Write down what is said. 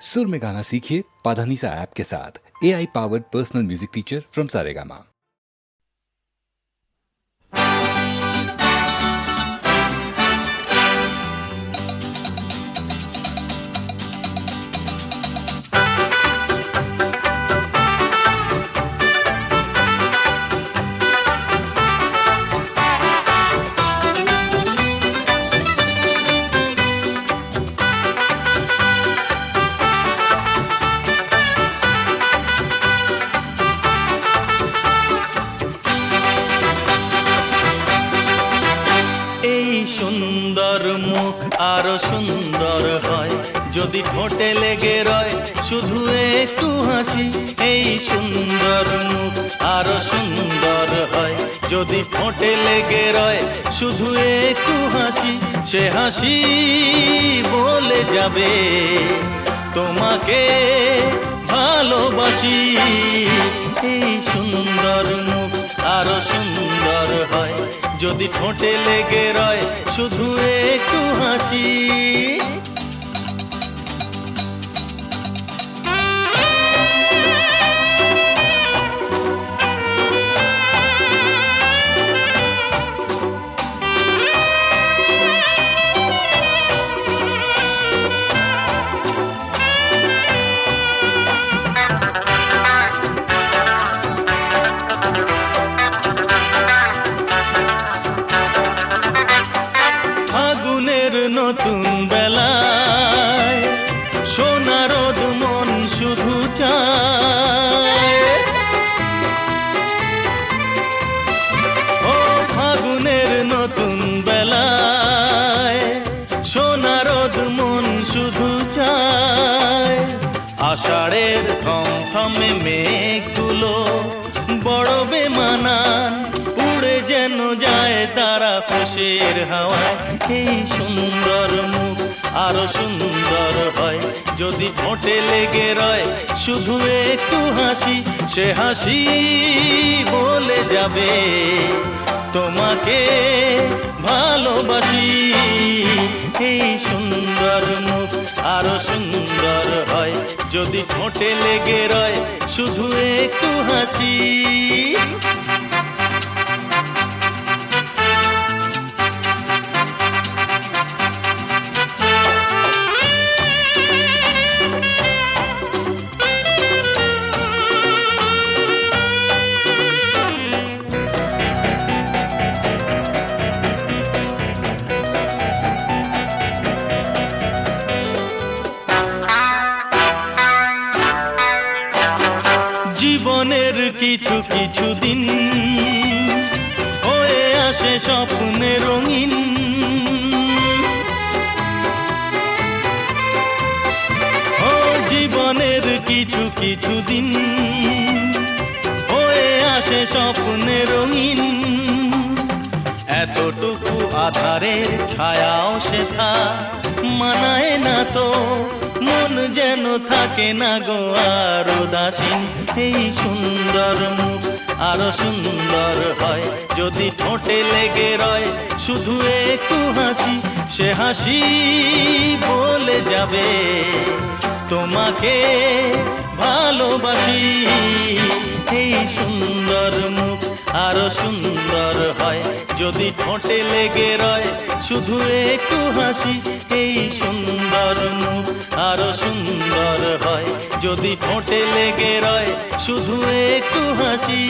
सुर में गाना सीखिए पाधानीसा ऐप के साथ। AI powered personal music teacher from Saregama. সুন্দর মুখ আরো সুন্দর হয় যদি ঠোঁটে লেগে রয় শুধু একটু হাসি। এই সুন্দর মুখ আরো সুন্দর হয় যদি ঠোঁটে লেগে রয় শুধু একটু হাসি। সে হাসি বলে যাবে তোমাকে ভালোবাসি। এই সুন্দর মুখ আরো সুন্দর হয় যদি ঠোঁটে লেগে রয় শুধু একটু হাসি। নতুন বেলায় সোনা রোদ মন শুধু চায়। ও ফাগুনের নতুন বেলায় সোনা রোদ মন শুধু চায়। আষাঢ়ের থমথমে মেঘগুলো বড় বেমানান উড়ে যেন যায় তারা খুশির হাওয়ায়। এই সুন্দর মুখ আরো সুন্দর হয় যদি ঠোঁটে লেগে রয় শুধু একটু হাসি। সে হাসি বলে যাবে তোমাকে ভালোবাসি। এই সুন্দর মুখ আরো সুন্দর হয় যদি ঠোঁটে লেগে রয় শুধু একটু হাসি। জীবনের কিছু কিছু দিন হয়ে আসে স্বপ্নে রঙিন। ও জীবনের কিছু কিছু দিন হয়ে আসে স্বপ্নে রঙিন। এতটুকু আধারের ছায়াও সেথা মানায় না তো মন যেন থাকে না গো আর উদাসীন। এই সুন্দর মুখ আরো সুন্দর হয় যদি ঠোঁটে লেগে রয় শুধু একটু হাসি। সে হাসি বলে যাবে তোমাকে ভালোবাসি। এই সুন্দর মুখ আরো সুন্দর হয় যদি ঠোঁটে লেগে রয় শুধু একটু হাসি। এই সুন্দর মুখ আরো সুন্দর হয় যদি ঠোঁটে লেগে রয় শুধু একটু হাসি।